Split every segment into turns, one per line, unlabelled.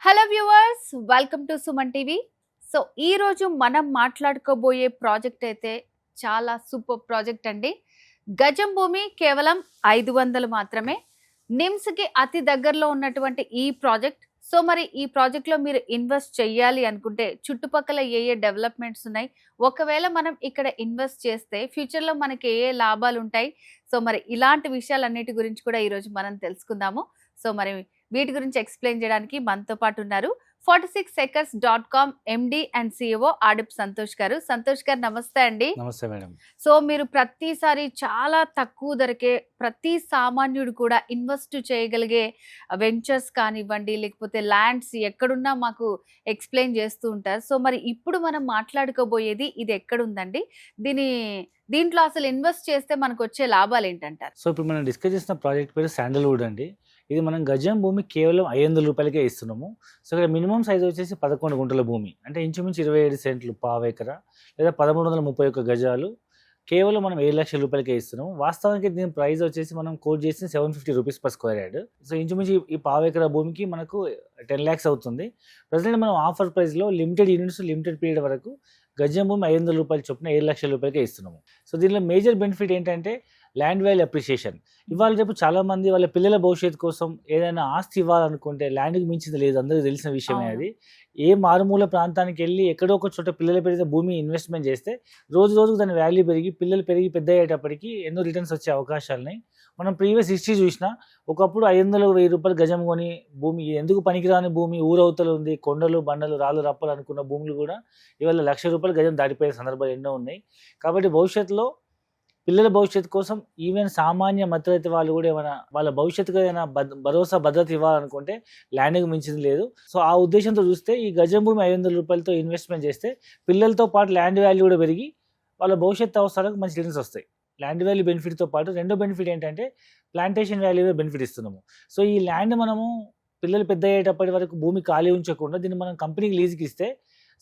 Hello viewers, welcome to Suman TV. So ఈ రోజు మనం మాట్లాడుకోబోయే ప్రాజెక్ట్ అయితే చాలా సూపర్ ప్రాజెక్ట్ అండి. గజం భూమి కేవలం 500 మాత్రమే. నిమ్స్కి అతి దగ్గరలో ఉన్నటువంటి ఈ ప్రాజెక్ట్. సో మరి ఈ ప్రాజెక్ట్లో మీరు ఇన్వెస్ట్ చేయాలి అనుకుంటే చుట్టుపక్కల ఏ ఏ డెవలప్మెంట్స్ ఉన్నాయి, ఒకవేళ మనం ఇక్కడ ఇన్వెస్ట్ చేస్తే ఫ్యూచర్లో మనకి ఏ ఏ లాభాలు ఉంటాయి, సో మరి ఇలాంటి విషయాలన్నిటి గురించి కూడా ఈరోజు మనం తెలుసుకుందాము. సో మరి వీటి గురించి ఎక్స్ప్లెయిన్ చేయడానికి మనతో పాటు ఉన్నారు 46acres.com ఎండి అండ్ సిఇఓ ఆడిప్ సంతోష్ గారు. సంతోష్ గారు నమస్తే అండి.
నమస్తే మేడం.
సో మీరు ప్రతిసారి చాలా తక్కువ ధరకే ప్రతి సామాన్యుడు కూడా ఇన్వెస్ట్ చేయగలిగే వెంచర్స్ కానివ్వండి, లేకపోతే ల్యాండ్స్ ఎక్కడున్నా మాకు ఎక్స్ప్లెయిన్ చేస్తూ ఉంటారు. సో మరి ఇప్పుడు మనం మాట్లాడుకోబోయేది ఇది ఎక్కడుందండి, దీంట్లో అసలు ఇన్వెస్ట్ చేస్తే మనకు వచ్చే లాభాలు ఏంటంటారు?
సో ఇప్పుడు మనం డిస్కస్ చేసిన ప్రాజెక్ట్ పేరు శాండల్వుడ్ అండి. ఇది మనం గజం భూమి కేవలం 500 రూపాయలకే ఇస్తున్నాము. సో ఇక్కడ మినిమం సైజ్ వచ్చేసి 11 గుంటల భూమి, అంటే ఇంచుమించు 27 సెంట్లు పావు ఎకరా, లేదా 1331 గజాలు. కేవలం మనం 7 లక్షల రూపాయలకే ఇస్తున్నాము. వాస్తవానికి దీని ప్రైస్ వచ్చేసి మనం కోట్ చేసి 750 rupees per square yard. So ఇంచుమించు ఈ పావు ఎకరా భూమికి మనకు 10 lakhs అవుతుంది. ప్రజెంట్ మనం ఆఫర్ ప్రైస్లో లిమిటెడ్ యూనిట్స్ లిమిటెడ్ పీరియడ్ వరకు గజం భూమి 500 రూపాయలు చొప్పున 7 లక్షల రూపాయలకే ఇస్తున్నాము. సో దీనిలో మేజర్ బెనిఫిట్ ఏంటంటే ల్యాండ్ వాల్యూ అప్రిషియేషన్. ఇవాళ రేపు చాలామంది వాళ్ళ పిల్లల భవిష్యత్తు కోసం ఏదైనా ఆస్తి ఇవ్వాలనుకుంటే ల్యాండ్కి మించింది లేదు, అందరికీ తెలిసిన విషయమే అది. ఏ మారుమూల ప్రాంతానికి వెళ్ళి ఎక్కడో ఒక చోట పిల్లలు పెరిగితే భూమి ఇన్వెస్ట్మెంట్ చేస్తే రోజు రోజుకు దాని వాల్యూ పెరిగి పిల్లలు పెరిగి పెద్ద అయ్యేటప్పటికి ఎన్నో రిటర్న్స్ వచ్చే అవకాశాలని మనం ప్రీవియస్ హిస్టరీ చూసినా. ఒకప్పుడు 500-1000 రూపాయలు గజం కొని భూమి ఎందుకు పనికిరాని భూమి ఊరవతలు ఉంది, కొండలు బండలు రాళ్ళు రప్పలు అనుకున్న భూములు కూడా ఇవాళ 1,00,000 రూపాయలు గజం దాటిపోయే సందర్భాలు ఎన్నో ఉన్నాయి. కాబట్టి భవిష్యత్తులో పిల్లల భవిష్యత్తు కోసం ఈవెన్ సామాన్య మధ్యతరగతి వాళ్ళు కూడా ఏమైనా వాళ్ళ భవిష్యత్తుకు ఏదైనా భరోసా భద్రత ఇవ్వాలనుకుంటే ల్యాండ్కి మించింది లేదు. సో ఆ ఉద్దేశంతో చూస్తే ఈ గజం భూమి 500 రూపాయలతో ఇన్వెస్ట్మెంట్ చేస్తే పిల్లలతో పాటు ల్యాండ్ వాల్యూ కూడా పెరిగి వాళ్ళ భవిష్యత్తు అవసరాలకు మంచి రిటర్న్స్ వస్తాయి. ల్యాండ్ వాల్యూ బెనిఫిట్తో పాటు రెండో బెనిఫిట్ ఏంటంటే ప్లాంటేషన్ వాల్యూ బెనిఫిట్ ఇస్తున్నాము. సో ఈ ల్యాండ్ మనము పిల్లలు పెద్ద అయ్యేటప్పటి వరకు భూమి ఖాళీ ఉంచకుండా దీన్ని మనం కంపెనీకి లీజుకి ఇస్తే,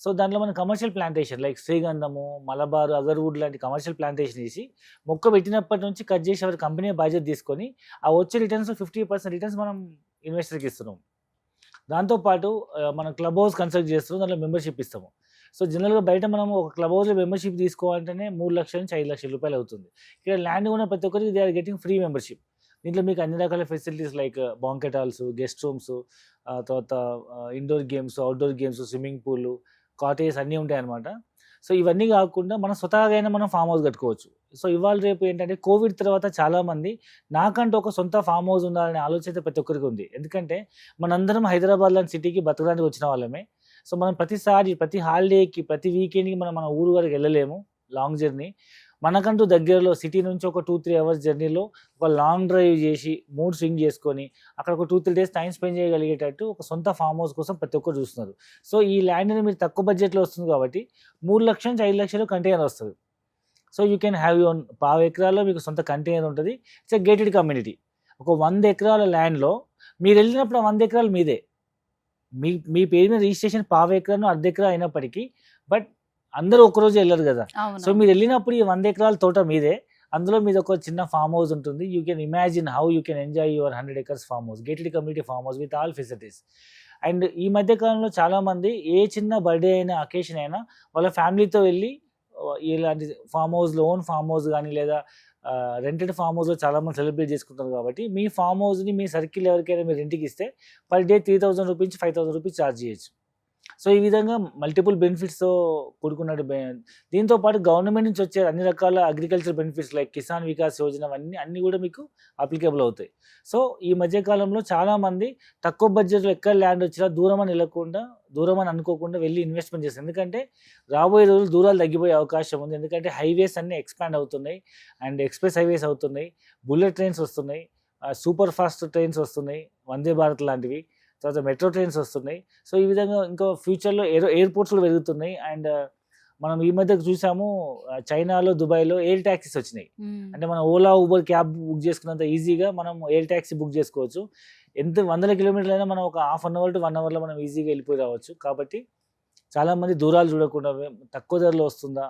సో దాంట్లో మనం కమర్షియల్ ప్లాంటేషన్ లైక్ శ్రీగంధము, మలబార్, అగర్వుడ్ లాంటి కమర్షియల్ ప్లాంటేషన్ వేసి మొక్క పెట్టినప్పటి నుంచి కట్ చేసి ఎవరి కంపెనీ బాధ్యత తీసుకొని ఆ వచ్చే రిటర్న్స్ 50% రిటర్న్స్ మనం ఇన్వెస్టర్కి ఇస్తున్నాం. దాంతోపాటు మనం క్లబ్ హౌస్ కన్స్ట్రక్ట్ చేస్తున్నాం, దాంట్లో మెంబర్షిప్ ఇస్తాము. సో జనరల్గా బయట మనం ఒక క్లబ్ హౌస్లో మెంబర్షిప్ తీసుకోవాలంటేనే 3 లక్షల నుంచి 5 లక్షల రూపాయలు అవుతుంది. ఇక్కడ ల్యాండ్ ఉన్న ప్రతి ఒక్కరికి they are getting free membership. దీంట్లో మీకు అన్ని రకాల facilities like banquet halls, guest rooms, తర్వాత indoor games, outdoor games, swimming pool, cottages అన్నీ ఉంటాయి అన్నమాట. సో ఇవన్నీ కాకుండా మనం స్వతహాగా అయినా మనం ఫామ్ హౌస్ కట్టుకోవచ్చు. సో ఇవాళ రేపు ఏంటంటే కోవిడ్ తర్వాత చాలామంది నాకంటూ ఒక సొంత ఫామ్ హౌస్ ఉండాలనే ఆలోచన ప్రతి ఒక్కరికి ఉంది. ఎందుకంటే మనందరం హైదరాబాద్ లాంటి సిటీకి బతకడానికి వచ్చిన వాళ్ళమే. సో మనం ప్రతిసారి ప్రతి హాలిడేకి ప్రతి వీకెండ్కి మన ఊరు వరకు వెళ్ళలేము, లాంగ్ జర్నీ. మనకంటూ దగ్గరలో సిటీ నుంచి ఒక 2-3 అవర్స్ జర్నీలో ఒక లాంగ్ డ్రైవ్ చేసి మూడ్ స్వింగ్ చేసుకొని అక్కడ ఒక 2-3 డేస్ టైం స్పెండ్ చేయగలిగేటట్టు ఒక సొంత ఫామ్ హౌస్ కోసం ప్రతి ఒక్కరు చూస్తున్నారు. సో ఈ ల్యాండ్ని మీరు తక్కువ బడ్జెట్లో వస్తుంది కాబట్టి 3 లక్షల నుంచి 5 లక్షలు కంటైనర్ వస్తుంది. So you can have your పావు ఎకరాల్లో మీకు సొంత కంటైనర్ ఉంటుంది. It's a gated community. ఒక 100 ఎకరాల ల్యాండ్లో మీరు వెళ్ళినప్పుడు 100 ఎకరాలు మీదే. మీ పేరు మీద రిజిస్ట్రేషన్ పావు ఎకరాను అర్ధ ఎకరా అయినప్పటికీ, బట్ అందరూ ఒకరోజు వెళ్ళరు కదా. సో మీరు వెళ్ళినప్పుడు ఈ 100 ఎకరాల తోట మీదే, అందులో మీద ఒక చిన్న ఫామ్ హౌస్ ఉంటుంది. You can imagine how you can enjoy your 100 acres farm house, gated community farm house with all facilities. And ఈ మధ్య కాలంలో చాలామంది ఏ చిన్న బర్త్డే అయినా అకేషన్ అయినా వాళ్ళ ఫ్యామిలీతో వెళ్ళి ఇలాంటి ఫామ్ హౌస్లో ఓన్ ఫామ్ హౌస్ కానీ లేదా రెంటెడ్ ఫామ్ హౌస్లో చాలామంది సెలబ్రేట్ చేసుకుంటారు. కాబట్టి మీ ఫామ్ హౌస్ని మీ సర్కిల్ ఎవరికైనా మీరు రెంట్కి ఇస్తే per day 3,000 rupees 5,000 rupees charge చేయొచ్చు. సో ఈ విధంగా మల్టిపుల్ బెనిఫిట్స్తో కూడుకున్నట్టు. దీంతో పాటు గవర్నమెంట్ నుంచి వచ్చే అన్ని రకాల agriculture benefits like Kisan Vikas Yojana అన్నీ కూడా మీకు అప్లికేబుల్ అవుతాయి. సో ఈ మధ్యకాలంలో చాలామంది తక్కువ బడ్జెట్లో ఎక్కడ ల్యాండ్ వచ్చినా దూరం అని అనుకోకుండా వెళ్ళి ఇన్వెస్ట్మెంట్ చేస్తారు. ఎందుకంటే రాబోయే రోజులు దూరాలు తగ్గిపోయే అవకాశం ఉంది. ఎందుకంటే హైవేస్ అన్నీ ఎక్స్పాండ్ అవుతున్నాయి అండ్ ఎక్స్ప్రెస్ హైవేస్ అవుతున్నాయి, బుల్లెట్ ట్రైన్స్ వస్తున్నాయి, సూపర్ ఫాస్ట్ ట్రైన్స్ వస్తున్నాయి, వందే భారత్ లాంటివి, తర్వాత మెట్రో ట్రైన్స్ వస్తున్నాయి. సో ఈ విధంగా ఇంకా ఫ్యూచర్లో ఎయిర్పోర్ట్స్ కూడా పెరుగుతున్నాయి. అండ్ మనం ఈ మధ్య చూసాము చైనాలో, దుబాయ్లో ఎయిర్ ట్యాక్సీస్ వచ్చినాయి. అంటే మనం ఓలా, ఊబర్ క్యాబ్ బుక్ చేసుకున్నంత ఈజీగా మనం ఎయిర్ ట్యాక్సీ బుక్ చేసుకోవచ్చు. ఎంత 100 కిలోమీటర్లైనా మనం ఒక హాఫ్ అన్ అవర్ టు 1 అవర్లో మనం ఈజీగా వెళ్ళిపోయి రావచ్చు. కాబట్టి చాలామంది దూరాలు చూడకుండా తక్కువ ధరలో వస్తుందా,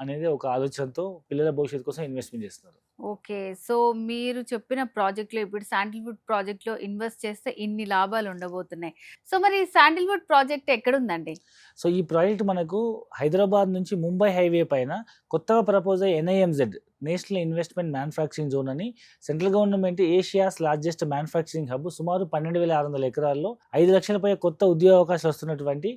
అనేది ఒక ఆలోచనతో పిల్లల భవిష్యత్తు కోసం ఇన్వెస్ట్మెంట్ చేస్తున్నారు.
ఓకే. సో, మీరు చెప్పిన ప్రాజెక్ట్‌లో ఇప్పుడు శాండిల్‌వుడ్ ప్రాజెక్ట్‌లో ఇన్వెస్ట్ చేస్తే ఇన్ని లాభాలు ఉండబోతున్నాయి. సో, మరి శాండిల్‌వుడ్ ప్రాజెక్ట్ ఎక్కడుందండి?
సో ఈ ప్రాజెక్ట్ మనకు హైదరాబాద్ నుంచి ముంబై హైవే పైన కొత్తగా ప్రపోజ్ అయ్యే NIMZ national investment manufacturing zone అని central government Asia's largest manufacturing hub సుమారు 12,600 ఎకరాల్లో 5 లక్షల పై కొత్త ఉద్యోగ అవకాశాలు వస్తున్నటువంటి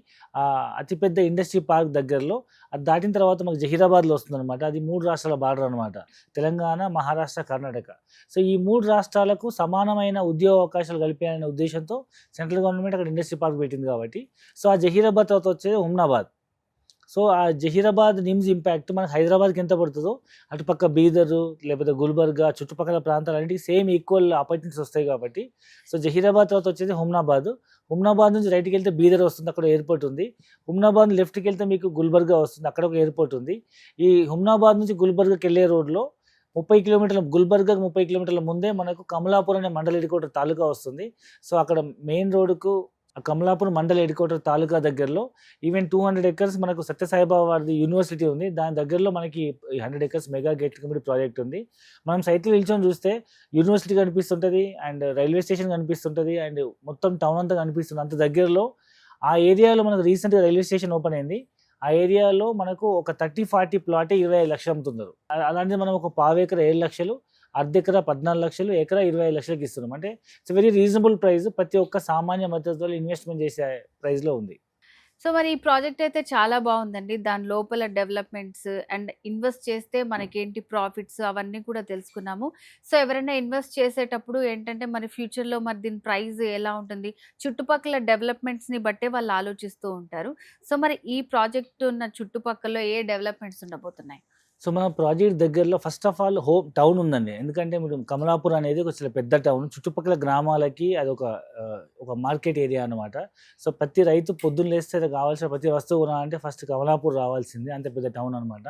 అతిపెద్ద ఇండస్ట్రీ పార్క్ దగ్గరలో అది దాటిన తర్వాత మాకు జహీరాబాద్లో వస్తుందన్నమాట. అది 3 రాష్ట్రాల బార్డర్ అనమాట. తెలంగాణ, మహారాష్ట్ర, కర్ణాటక. సో ఈ 3 రాష్ట్రాలకు సమానమైన ఉద్యోగ అవకాశాలు కల్పించాలనే ఉద్దేశంతో సెంట్రల్ గవర్నమెంట్ అక్కడ ఇండస్ట్రీ పార్క్ పెట్టింది కాబట్టి సో ఆ జహీరాబాద్ తర్వాత వచ్చేది హుమ్నాబాద్. సో ఆ జహీరాబాద్ నిమ్స్ ఇంపాక్ట్ మనకు హైదరాబాద్కి ఎంత పడుతుందో అటుపక్క బీదర్ లేకపోతే గుల్బర్గా చుట్టుపక్కల ప్రాంతాలన్నింటికి సేమ్ ఈక్వల్ ఆపర్చునిటీస్ వస్తాయి కాబట్టి సో జహీరాబాద్ తర్వాత వచ్చేది హుమ్నాబాద్ నుంచి రైట్కి వెళ్తే బీదర్ వస్తుంది, అక్కడ ఎయిర్పోర్ట్ ఉంది. హుమ్నాబాద్ లెఫ్ట్కి వెళ్తే మీకు గుల్బర్గా వస్తుంది, అక్కడ ఒక ఎయిర్పోర్ట్ ఉంది. ఈ హుమ్నాబాద్ నుంచి గుల్బర్గాకి వెళ్ళే రోడ్లో 30 కిలోమీటర్ల గుల్బర్గాకు 30 కిలోమీటర్ల ముందే మనకు కమలాపూర్ అనే మండల హెడ్క్వార్టర్ తాలూకా వస్తుంది. సో అక్కడ మెయిన్ రోడ్డుకు కమలాపూర్ మండల హెడ్క్వార్టర్ తాలూకా దగ్గరలో ఈవెన్ 200 ఎకర్స్ మనకు సత్యసాయిబాబా వారి యూనివర్సిటీ ఉంది. దాని దగ్గరలో మనకి 100 acres mega gated community project ఉంది. మనం సైట్లో నిల్చొని చూస్తే యూనివర్సిటీ కనిపిస్తుంటుంది అండ్ రైల్వే స్టేషన్ కనిపిస్తుంటుంది అండ్ మొత్తం టౌన్ అంతా కనిపిస్తుంది. అంత దగ్గరలో ఆ ఏరియాలో మనకు రీసెంట్గా రైల్వే స్టేషన్ ఓపెన్ అయింది. ఆ ఏరియాలో మనకు ఒక 30-40 ప్లాటే 25 లక్షలు అమ్ముతున్నారు. అలాంటిది మనం ఒక పావు ఎకరా 7 లక్షలు, అర్ధ ఎకరా 14 లక్షలు, ఎకరా 25 లక్షలకి ఇస్తున్నాం. అంటే ఇట్స్ వెరీ రీజనబుల్ ప్రైస్, ప్రతి ఒక్క సామాన్య మద్దతు ఇన్వెస్ట్మెంట్ చేసే ప్రైస్లో ఉంది.
సో, మరి ఈ ప్రాజెక్ట్ అయితే చాలా బాగుందండి. దాని లోపల డెవలప్మెంట్స్ అండ్ ఇన్వెస్ట్ చేస్తే మనకేంటి ప్రాఫిట్స్ అవన్నీ కూడా తెలుసుకున్నాము. సో, ఎవరైనా ఇన్వెస్ట్ చేసేటప్పుడు ఏంటంటే మరి ఫ్యూచర్‌లో మరి దీని ప్రైస్ ఎలా ఉంటుంది? చుట్టుపక్కల డెవలప్మెంట్స్‌ని బట్టే వాళ్ళు ఆలోచిస్తూ ఉంటారు. సో, మరి ఈ ప్రాజెక్ట్ ఉన్న చుట్టుపక్కల ఏ డెవలప్మెంట్స్ ఉండబోతున్నాయి?
సో మన ప్రాజెక్ట్ దగ్గరలో ఫస్ట్ ఆఫ్ ఆల్ టౌన్ ఉందండి. ఎందుకంటే మీరు కమలాపూర్ అనేది ఒక చాలా పెద్ద టౌన్. చుట్టుపక్కల గ్రామాలకి అదొక ఒక మార్కెట్ ఏరియా అనమాట. సో ప్రతి రైతు పొద్దున్న లేస్తే కావాల్సిన ప్రతి వస్తువు కొనాలంటే ఫస్ట్ కమలాపూర్ రావాల్సింది. అంత పెద్ద టౌన్ అనమాట.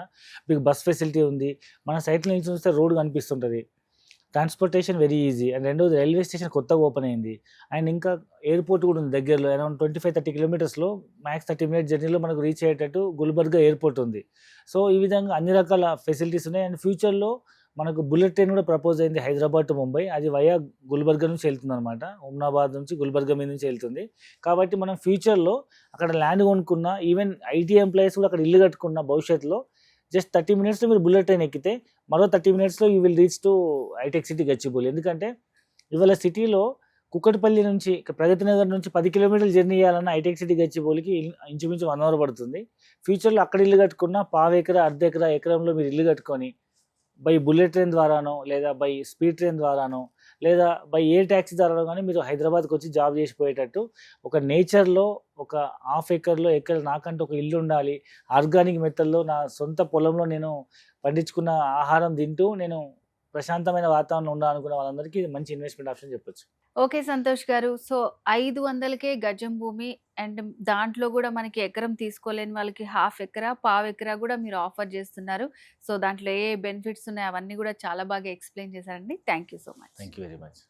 మీకు బస్ ఫెసిలిటీ ఉంది. మన సైట్లో నుంచి చూస్తే రోడ్ కనిపిస్తుంటుంది. Transportation very easy. అండ్ రెండోది రైల్వే స్టేషన్ కొత్తగా ఓపెన్ అయింది. అండ్ ఇంకా ఎయిర్పోర్ట్ కూడా ఉంది దగ్గరలో. అరౌండ్ 25-30 కిలోమీటర్స్లో మ్యాక్స్ 30 మినిట్స్ జర్నీలో మనకు రీచ్ అయ్యేటట్టు గుల్బర్గా ఎయిర్పోర్ట్ ఉంది. సో ఈ విధంగా అన్ని రకాల ఫెసిలిటీస్ ఉన్నాయి. అండ్ ఫ్యూచర్లో మనకు బుల్లెట్ ట్రైన్ కూడా ప్రపోజ్ అయింది హైదరాబాద్ టు ముంబై. అది వయా గుల్బర్గా నుంచి వెళ్తుంది అనమాట. హుమ్నాబాద్ నుంచి గుల్బర్గా మీద నుంచి వెళ్తుంది. కాబట్టి మనం ఫ్యూచర్లో అక్కడ ల్యాండ్ కొనుక్కున్న ఈవెన్ IT ఎంప్లాయీస్ కూడా అక్కడ ఇల్లు కట్టుకున్న భవిష్యత్తులో జస్ట్ 30 మినిట్స్లో మీరు బుల్లెట్ ట్రైన్ ఎక్కితే మరో 30 మినిట్స్లో యూ విల్ రీచ్ టు హైటెక్ సిటీ గచ్చిబౌలి. ఎందుకంటే ఇవాళ సిటీలో కుక్కటిపల్లి నుంచి ప్రగతి నగర్ నుంచి 10 కిలోమీటర్లు జర్నీ చేయాలన్న హైటెక్ సిటీ గచ్చిబౌలికి ఇంచుమించు 1 అవర్ పడుతుంది. ఫ్యూచర్లో అక్కడ ఇల్లు కట్టుకున్న పావు ఎకరా, అర్ధ ఎకరా, ఎకరంలో మీరు ఇల్లు కట్టుకొని బై బుల్లెట్ ట్రైన్ ద్వారానో లేదా బై స్పీడ్ ట్రైన్ ద్వారానో లేదా బై ఎయిర్ ట్యాక్సీ ద్వారానో కానీ మీరు హైదరాబాద్కి వచ్చి జాబ్ చేసిపోయేటట్టు ఒక నేచర్లో ఒక హాఫ్ ఎకర్లో ఎక్కడ నాకంటూ ఒక ఇల్లు ఉండాలి, ఆర్గానిక్ మెథడ్లో నా సొంత పొలంలో నేను పండించుకున్న ఆహారం తింటూ నేను ప్రశాంతమైన వాతావరణంలో ఉండాలనుకున్న వాళ్ళందరికీ ఇది మంచి ఇన్వెస్ట్మెంట్ ఆప్షన్ చెప్పొచ్చు.
ఓకే సంతోష్ గారు. సో 500కే గజం భూమి అండ్ దాంట్లో కూడా మనకి ఎకరం తీసుకోలేని వాళ్ళకి హాఫ్ ఎకరా, పావు ఎకరా కూడా మీరు ఆఫర్ చేస్తున్నారు. సో దాంట్లో ఏ బెనిఫిట్స్ ఉన్నాయి అవన్నీ కూడా చాలా బాగా ఎక్స్ప్లెయిన్ చేశారండి. Thank you so much.
Thank you very much.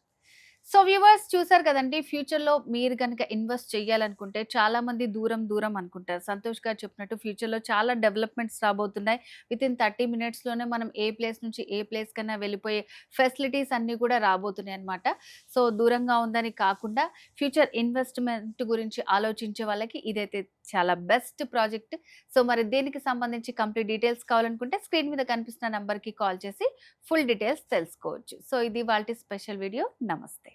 So viewers చూసారు కదండి, ఫ్యూచర్లో మీరు కనుక ఇన్వెస్ట్ చేయాలనుకుంటే చాలా మంది దూరం అనుకుంటారు. సంతోష్ గారు చెప్పినట్టు ఫ్యూచర్లో చాలా డెవలప్మెంట్స్ రాబోతున్నాయి. వితిన్ 30 మినిట్స్లోనే మనం ఏ ప్లేస్ నుంచి ఏ ప్లేస్ కన్నా వెళ్ళిపోయే ఫెసిలిటీస్ అన్నీ కూడా రాబోతున్నాయి అనమాట. సో దూరంగా ఉందని కాకుండా ఫ్యూచర్ ఇన్వెస్ట్మెంట్ గురించి ఆలోచించే వాళ్ళకి ఇదైతే చాలా బెస్ట్ ప్రాజెక్ట్. సో మరి దీనికి సంబంధించి కంప్లీట్ డీటెయిల్స్ కావాలనుకుంటే స్క్రీన్ మీద కనిపిస్తున్న నెంబర్కి కాల్ చేసి ఫుల్ డీటెయిల్స్ తెలుసుకోవచ్చు. సో ఇది వాళ్ళ స్పెషల్ వీడియో. నమస్తే.